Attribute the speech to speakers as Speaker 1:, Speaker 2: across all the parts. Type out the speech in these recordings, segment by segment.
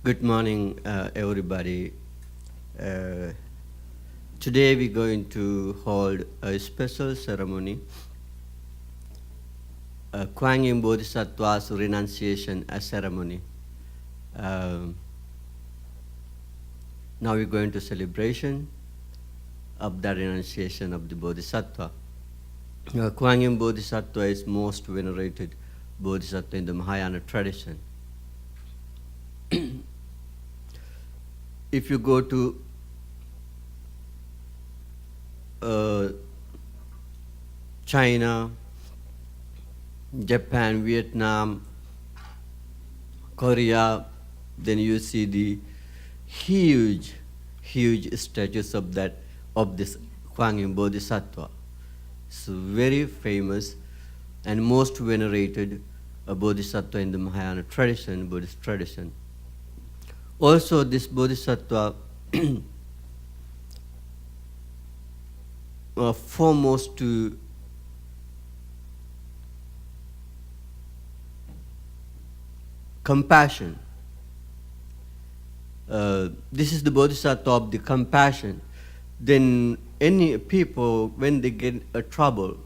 Speaker 1: Good morning, everybody. Uh, Today we're going to hold a special ceremony, Kuang Bodhisattva's renunciation ceremony. Um, Now we're going to celebration of the renunciation of the Bodhisattva. Kuang Bodhisattva is most venerated Bodhisattva in the Mahayana tradition. If you go to China, Japan, Vietnam, Korea, then you see the huge statues of this Kuang Bodhisattva. It's very famous and most venerated Bodhisattva in the Mahayana tradition, Buddhist tradition. Also, this Bodhisattva foremost to compassion. This is the Bodhisattva of the compassion. Then any people, when they get a trouble,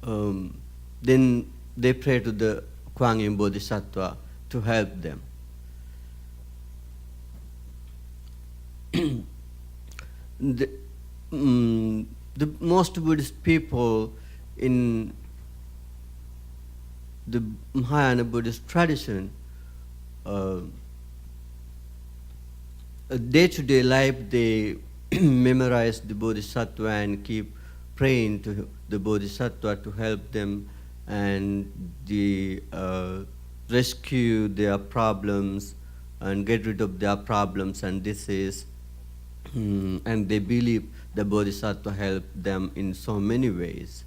Speaker 1: then they pray to the Kuang Bodhisattva to help them. The most Buddhist people in the Mahayana Buddhist tradition, day-to-day life, they memorize the Bodhisattva and keep praying to the Bodhisattva to help them and rescue their problems and get rid of their problems and disease. And they believe the Bodhisattva helped them in so many ways.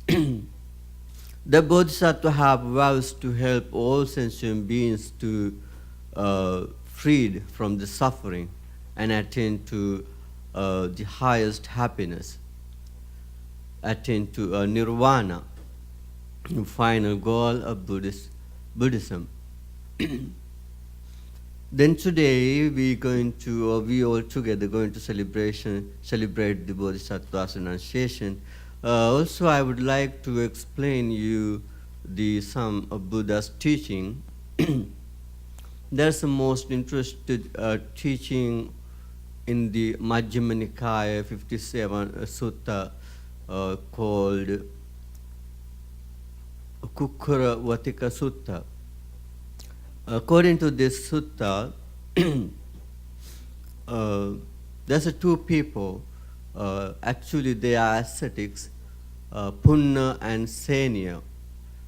Speaker 1: The Bodhisattva have vows to help all sentient beings to freed from the suffering and attain to the highest happiness, attain to nirvana, the final goal of Buddhism. Then today we all together going to celebrate the Bodhisattva's renunciation. Also, I would like to explain you some of Buddha's teaching. There's the most interested teaching in the Majjhima Nikaya 57 sutta called Kukkara Vatika Sutta. According to this sutta, there's two people. Actually, they are ascetics, Punna and Senya.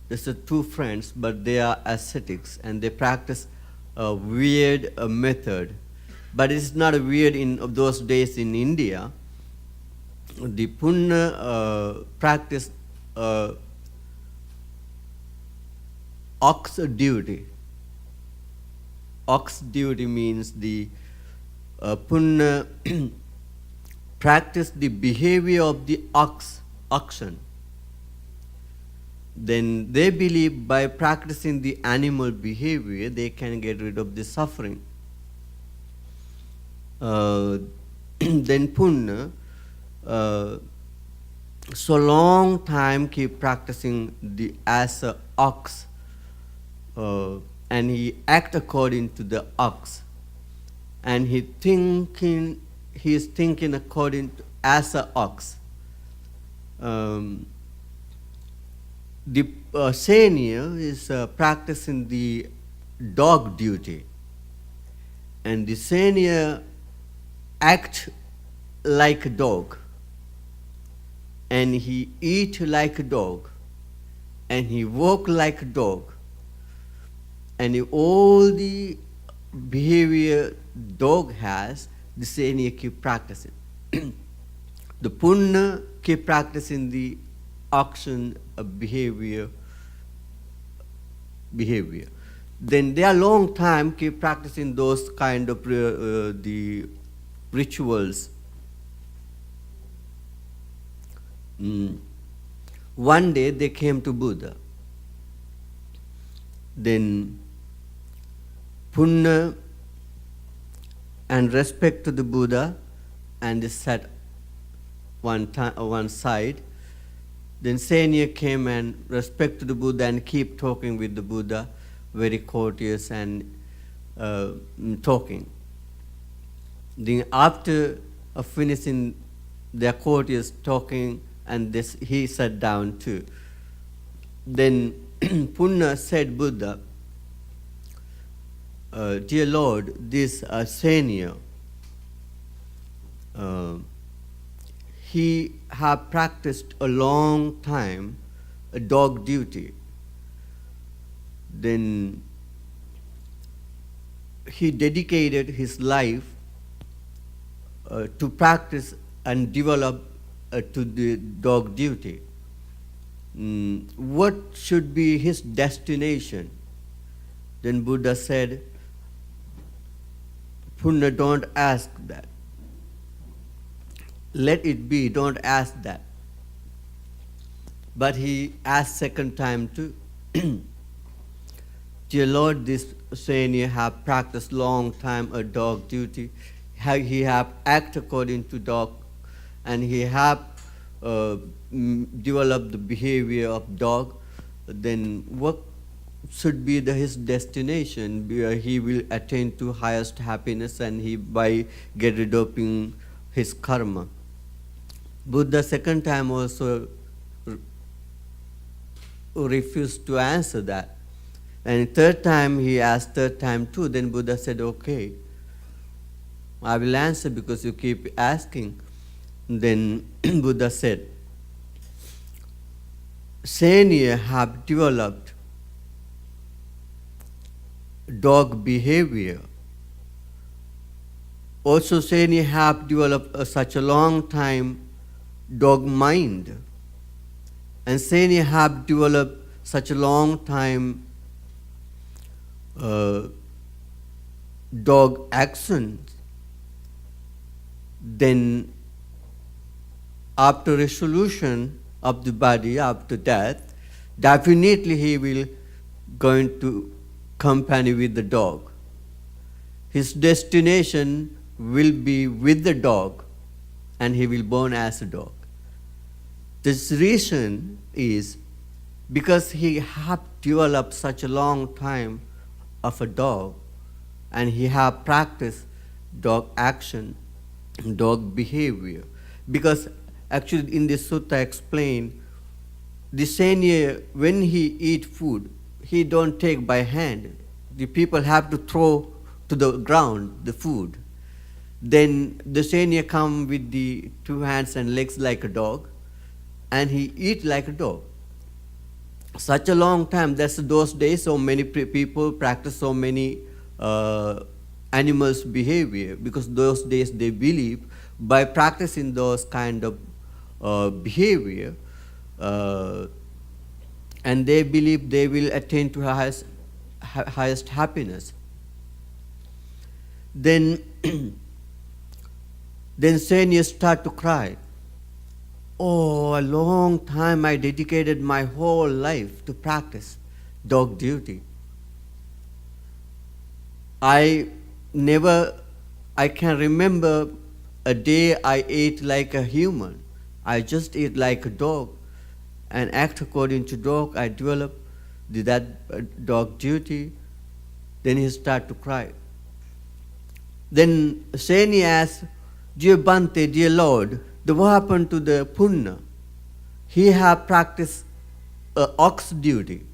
Speaker 1: There's two friends, but they are ascetics, and they practice a weird method. But it's not weird of those days in India. The Punna practiced ox duty. Ox duty means the Punna practice the behavior of the oxen. Then they believe by practicing the animal behavior, they can get rid of the suffering. Then Punna, so long time keep practicing as a ox, and he act according to the ox, and he is thinking according to as a ox. The senior is practicing the dog duty, and the senior act like a dog, and he eat like a dog, and he walk like a dog, and all the behavior dog has, the senior keep practicing. The Punna keep practicing the oxen behavior. Then they are long time keep practicing those kind of the rituals. One day they came to Buddha Then Punna and respect to the Buddha, and they sat one side. Then Senior came and respect to the Buddha and keep talking with the Buddha, very courteous and talking. Then after finishing their courteous talking, and he sat down too. Then Punna said, Buddha, dear Lord, this Senior, he have practiced a long time a dog duty. Then he dedicated his life to practice and develop to the dog duty. What should be his destination? Then Buddha said, Punna, don't ask that. Let it be, don't ask that. But he asked second time too. Dear Lord, this Senior have practiced long time a dog duty. He have act according to dog, and he have developed the behavior of dog. Then what should be his destination? He will attain to highest happiness, and he by get rid of his karma. Buddha second time also refused to answer that. And third time he asked third time too. Then Buddha said, okay, I will answer because you keep asking. Then Buddha said, Senior have developed dog behavior. Also Senior have developed such a long time dog mind. And Senior have developed such a long time dog actions. Then after resolution of the body, after death, definitely he will going to company with the dog. His destination will be with the dog, and he will born as a dog. This reason is because he have developed such a long time of a dog, and he have practiced dog action, dog behavior. Because actually in this sutta explained, the Senior, when he eat food, he don't take by hand. The people have to throw to the ground the food. Then the Senior come with the 2 hands and legs like a dog, and he eat like a dog. Such a long time, that's those days so many people practice so many animals' behavior, because those days they believe by practicing those kind of behavior, and they believe they will attain to highest happiness. Then Senior start to cry. Oh, a long time I dedicated my whole life to practice dog duty. I can remember a day I ate like a human. I just ate like a dog and act according to dog. I developed that dog duty. Then he started to cry. Then Seni asked, Dear Bhante, dear Lord, what happened to the Punna? He have practiced ox duty.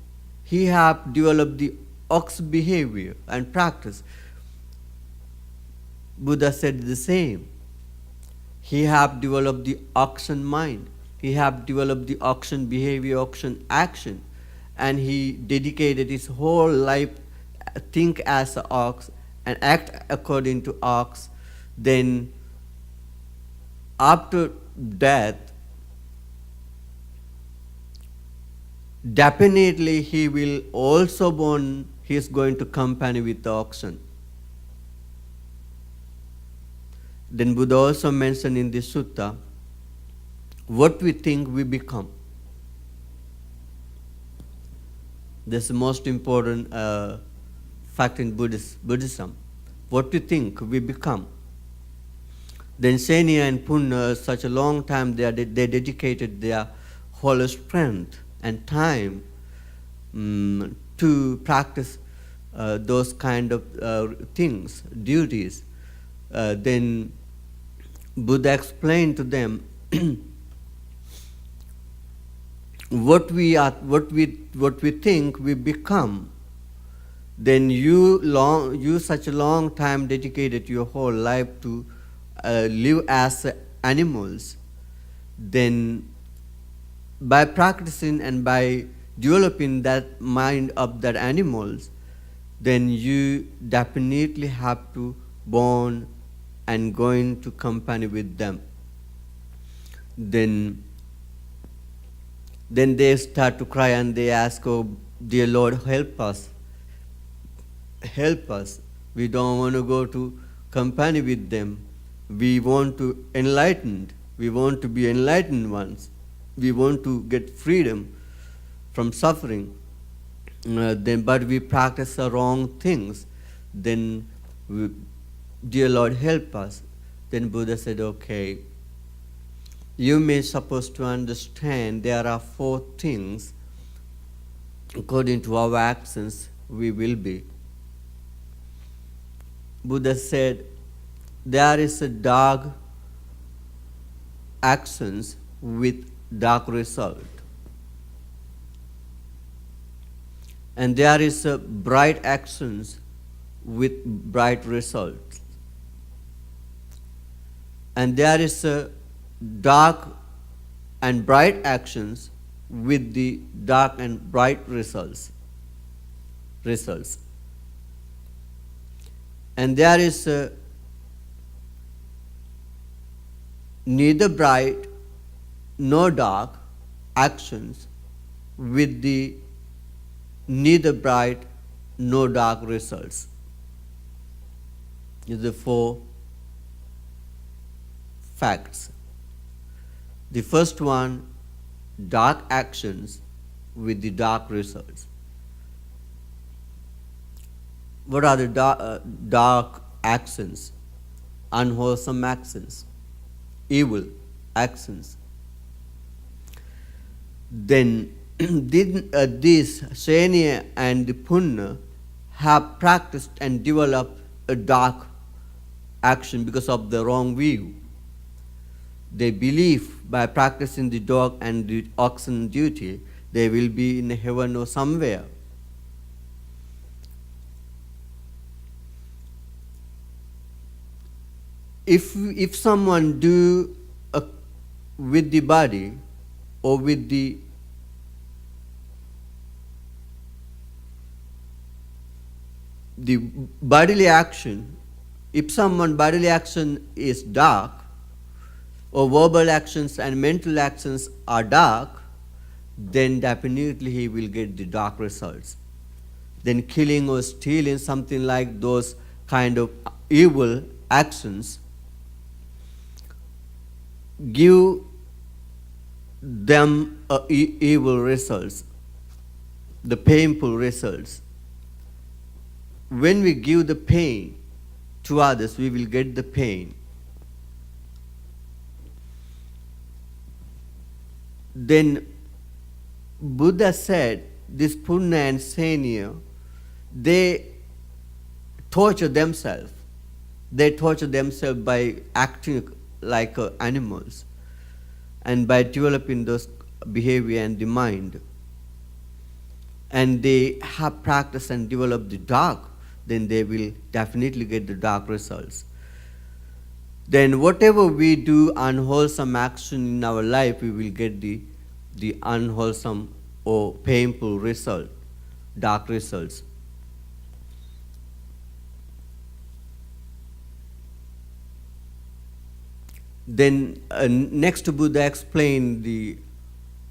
Speaker 1: He have developed the ox behavior and practice. Buddha said the same. He have developed the oxen mind. He have developed the oxen behavior, oxen action. And he dedicated his whole life think as an ox and act according to ox. Then after death, definitely he will also born, he is going to company with the oxen. Then Buddha also mentioned in this sutta, what we think we become. This is the most important fact in Buddhism. What we think, we become. Then Senia and Punna, such a long time, they dedicated their whole strength and time to practice those kind of things, duties. Then Buddha explained to them what we think, we become. Then you such a long time dedicated your whole life to live as animals. Then by practicing and by developing that mind of that animals, then you definitely have to born and go into company with them. Then they start to cry and they ask, "Oh, dear Lord, help us. Help us. We don't want to go to company with them. We want to enlightened. We want to be enlightened ones. We want to get freedom from suffering. But we practice the wrong things. Then, dear Lord, help us." Then Buddha said, "Okay, you may supposed to understand there are 4 things according to our actions we will be." Buddha said, there is a dark actions with dark result. And there is a bright actions with bright results. And there is a dark and bright actions with the dark and bright results. And there is a neither bright nor dark actions with the neither bright nor dark results. These are the 4 facts. The first one, dark actions with the dark results. What are the dark actions? Unwholesome actions, evil actions. Then these Senia and the Punna have practiced and developed a dark action because of the wrong view. They believe by practicing the dog and the oxen duty, they will be in heaven or somewhere. If someone do with the body or with the bodily action, if someone bodily action is dark, or verbal actions and mental actions are dark, then definitely he will get the dark results. Then killing or stealing, something like those kind of evil actions, give them evil results, the painful results. When we give the pain to others, we will get the pain. Then Buddha said, this Punna and Senia, they torture themselves. They torture themselves by acting like animals and by developing those behavior and the mind. And they have practiced and developed the dark, then they will definitely get the dark results. Then whatever we do unwholesome action in our life, we will get the unwholesome or painful result, dark results. Then next Buddha explained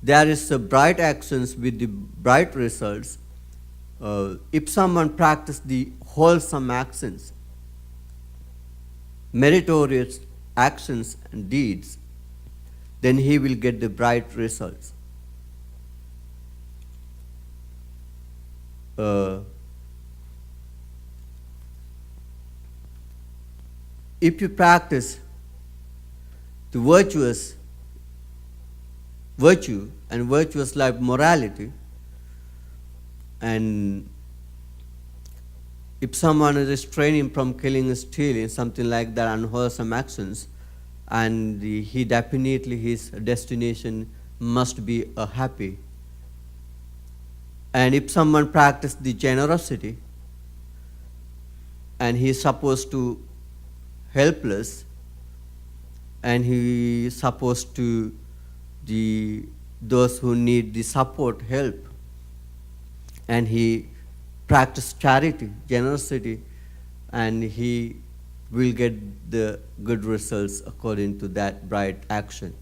Speaker 1: there is a bright actions with the bright results. If someone practices the wholesome actions, meritorious actions and deeds, then he will get the bright results. uh, if you practice the virtue and virtuous life morality, and if someone is restraining from killing and stealing, something like that, unwholesome actions, and he definitely, his destination must be a happy. And if someone practices the generosity, and he is supposed to helpless, and he is supposed to those who need the support, help, and he practice charity, generosity, and he will get the good results according to that bright action.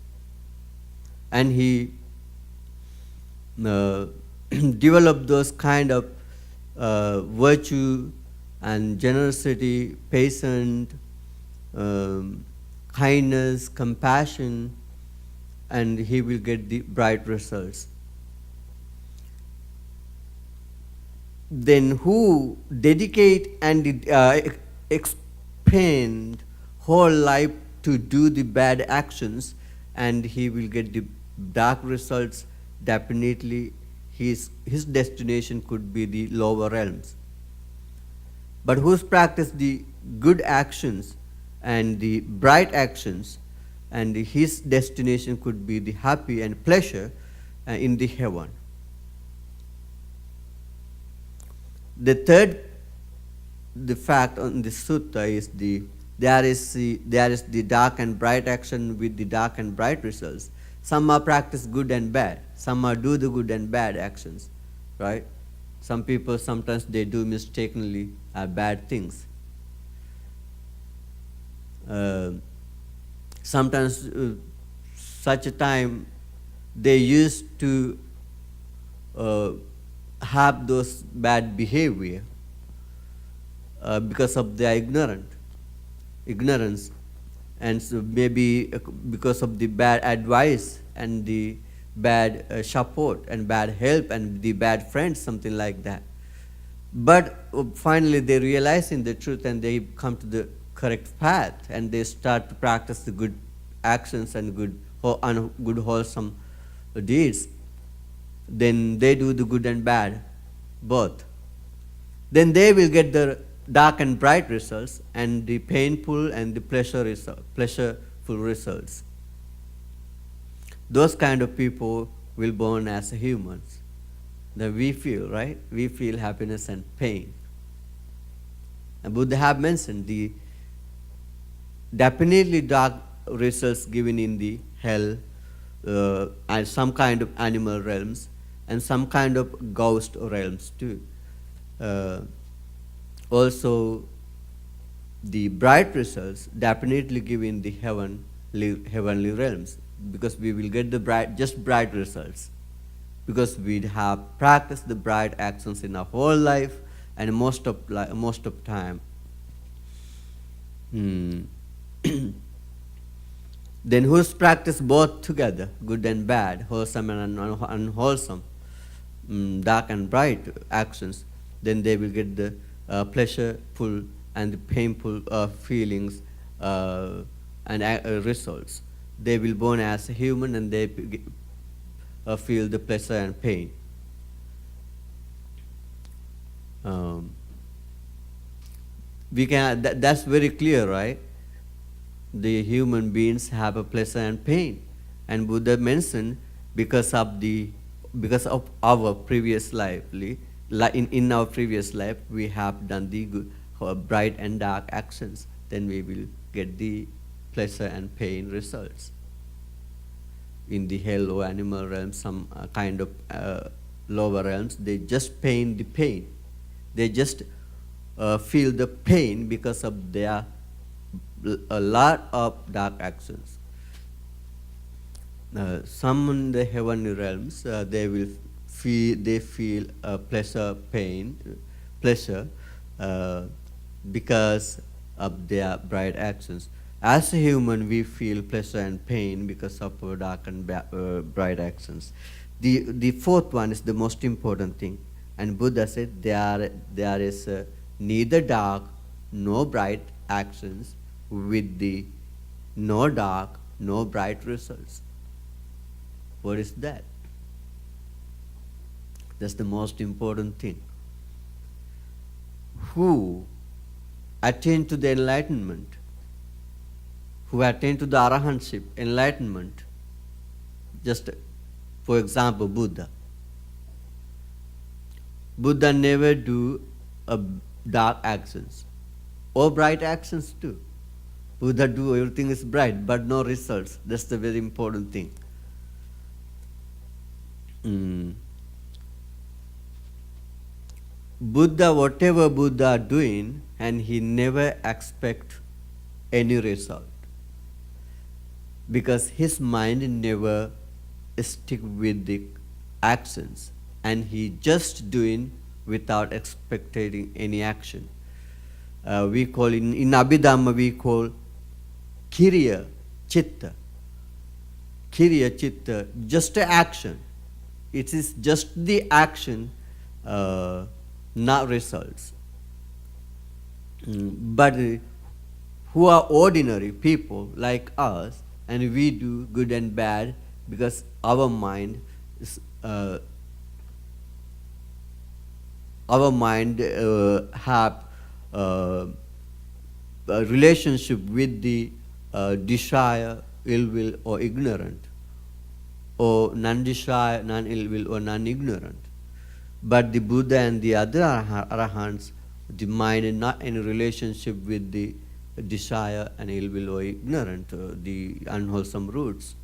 Speaker 1: And he develop those kind of virtue and generosity, patience, kindness, compassion, and he will get the bright results. Then who dedicate and expend whole life to do the bad actions, and he will get the dark results, definitely his destination could be the lower realms. But who's practiced the good actions and the bright actions, and his destination could be the happy and pleasure in the heaven. The third, the fact on the sutta is there is the dark and bright action with the dark and bright results. Some are practice good and bad. Some are do the good and bad actions, right? Some people sometimes they do mistakenly bad things. Sometimes such a time they used to have those bad behavior because of their ignorance, and so maybe because of the bad advice and the bad support and bad help and the bad friends, something like that. But finally they realize in the truth and they come to the correct path, and they start to practice the good actions and good wholesome deeds. Then they do the good and bad both. Then they will get the dark and bright results, and the painful and the pleasureful results. Those kind of people will born as humans. That we feel, right? We feel happiness and pain. And Buddha have mentioned the definitely dark results given in the hell and some kind of animal realms and some kind of ghost realms too. Also, the bright results definitely given the heavenly realms, because we will get the bright results, because we have practiced the bright actions in our whole life and most of time. Then who's practiced both together, good and bad, wholesome and unwholesome, dark and bright actions, then they will get the pleasureful and the painful feelings and results. They will born as a human, and they feel the pleasure and pain. That's very clear, right? The human beings have a pleasure and pain, and Buddha mentioned because of our previous life, in our previous life we have done the good, bright and dark actions. Then we will get the pleasure and pain results. In the hell or animal realm, some kind of lower realms, they just pain the pain. They just feel the pain because of their a lot of dark actions. Some in the heavenly realms, they feel pleasure because of their bright actions. As a human, we feel pleasure and pain because of our dark and bright actions. The fourth one is the most important thing. And Buddha said there is neither dark nor bright actions with the no dark, no bright results. What is that? That's the most important thing. Who attain to the enlightenment, who attain to the arahantship, enlightenment, just for example, Buddha. Buddha never do dark actions or bright actions too. Buddha do everything is bright, but no results. That's the very important thing. Buddha, whatever Buddha doing, and he never expect any result, because his mind never stick with the actions, and he just doing without expecting any action. We call in Abhidhamma we call Kiriya Chitta. Kiriya Chitta, just an action. It is just the action, not results. But who are ordinary people like us, and we do good and bad because our mind is, have a relationship with the desire, ill will, or ignorant, or non-desire, non-ill will, or non-ignorant. But the Buddha and the other arahants, the mind is not in a relationship with the desire and ill will or ignorant, the unwholesome roots.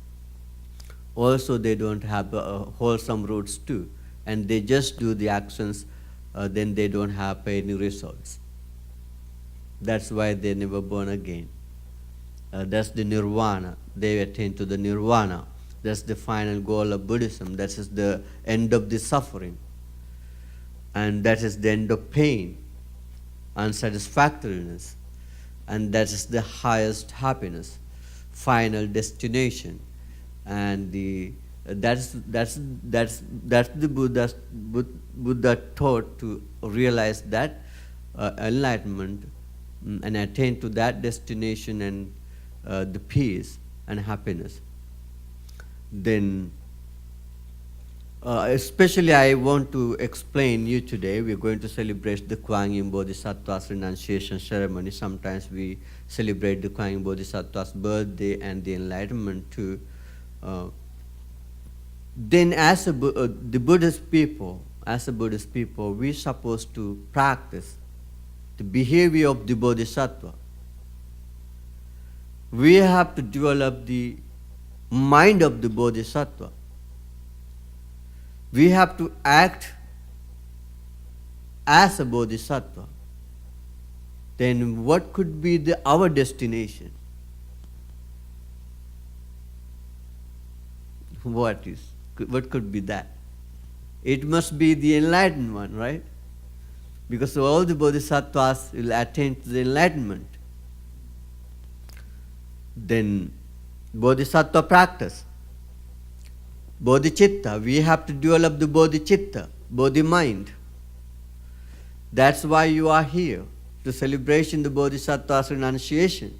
Speaker 1: Also, they don't have wholesome roots too, and they just do the actions, then they don't have any results. That's why they never born again. That's the nirvana. They attain to the nirvana. That's the final goal of Buddhism. That is the end of the suffering. And that is the end of pain, unsatisfactoriness. And that is the highest happiness, final destination. And that's the Buddha taught to realize that enlightenment and attain to that destination and the peace and happiness. Then, especially I want to explain you today, we're going to celebrate the Kuang Bodhisattva's renunciation ceremony. Sometimes we celebrate the Kuang Bodhisattva's birthday and the enlightenment too. Then as the Buddhist people, we're supposed to practice the behavior of the Bodhisattva. We have to develop the mind of the Bodhisattva. We have to act as a Bodhisattva. Then what could be our destination? What could be that? It must be the enlightened one, right? Because all the Bodhisattvas will attain to the enlightenment. Then Bodhisattva practice. Bodhicitta, we have to develop the Bodhicitta, Bodhi mind. That's why you are here, to celebration the Bodhisattva's renunciation.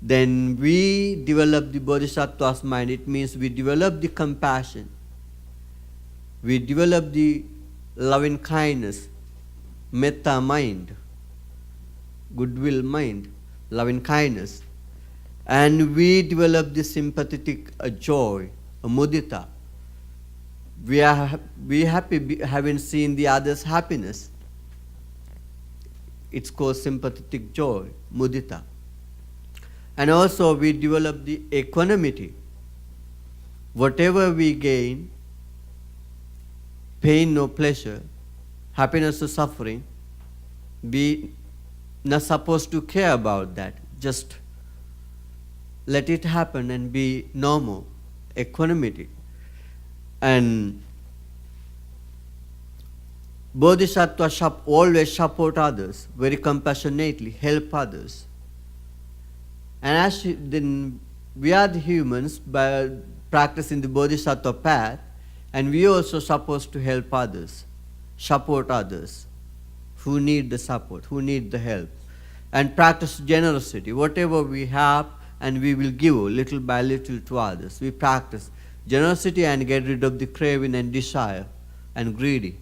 Speaker 1: Then we develop the Bodhisattva's mind. It means we develop the compassion. We develop the loving kindness, metta mind, goodwill mind, loving kindness. And we develop the sympathetic joy, mudita. We are happy having seen the other's happiness. It's called sympathetic joy, mudita. And also we develop the equanimity. Whatever we gain, pain or pleasure, happiness or suffering, we not supposed to care about that. Just let it happen and be normal, equanimity. And Bodhisattva always support others, very compassionately, help others. And then we are the humans by practicing the Bodhisattva path, and we also supposed to help others. support others who need the support, who need the help, and practice generosity. Whatever we have, and we will give little by little to others. We practice generosity and get rid of the craving and desire and greedy.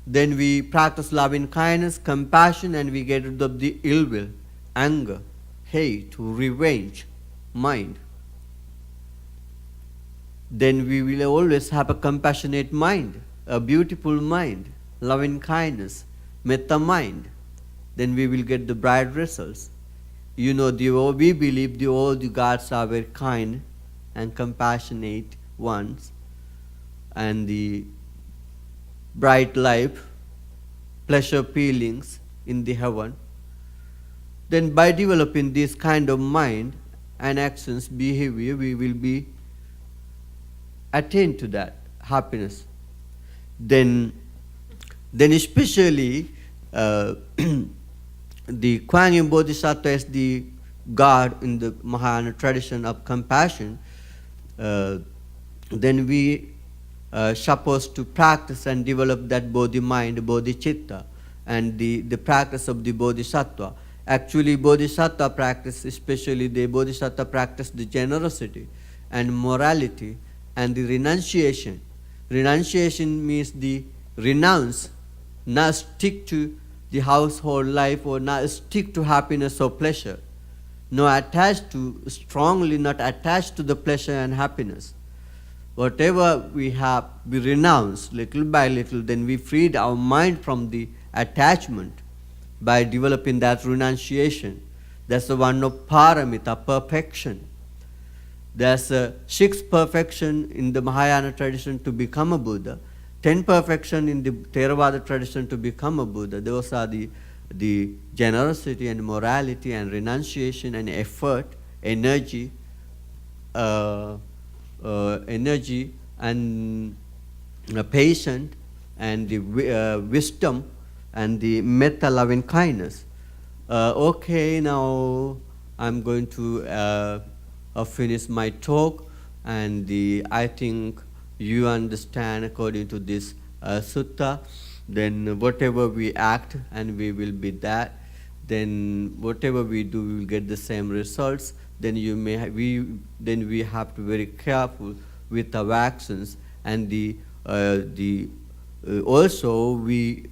Speaker 1: Then we practice loving kindness, compassion, and we get rid of the ill will, anger, hate, revenge, mind. Then we will always have a compassionate mind, a beautiful mind, loving kindness, metta mind. Then we will get the bright results. We believe all the gods are very kind and compassionate ones, and the bright life, pleasure feelings in the heaven. Then by developing this kind of mind and actions, behavior, we will be attain to that happiness. Then especially the Kuang Bodhisattva is the God in the Mahayana tradition of compassion. Then we supposed to practice and develop that Bodhi mind, Bodhichitta, and the practice of the Bodhisattva. Actually, Bodhisattva practice, especially the Bodhisattva practice the generosity and morality and the renunciation. Renunciation means the renounce, not stick to the household life or not stick to happiness or pleasure. Strongly not attached to the pleasure and happiness. Whatever we have, we renounce little by little, then we freed our mind from the attachment by developing that renunciation. That's the one of paramita, perfection. There's 6 perfection in the Mahayana tradition to become a Buddha, 10 perfection in the Theravada tradition to become a Buddha. Those are the generosity and morality and renunciation and effort, energy and patience and the wisdom and the metta, loving kindness. Okay, now I'm going to finish my talk, and I think you understand according to this sutta. Then whatever we act, and we will be that. Then whatever we do, we will get the same results. Then we have to be very careful with our actions, and also we.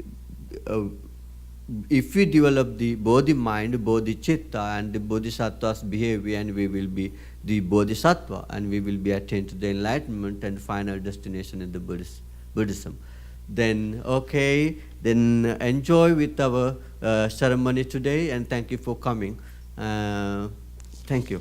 Speaker 1: If we develop the Bodhi mind, Bodhichitta, and the Bodhisattva's behavior, and we will be the Bodhisattva, and we will be attained to the enlightenment and final destination in the Buddhism. Then, okay, then enjoy with our ceremony today, and thank you for coming. Thank you.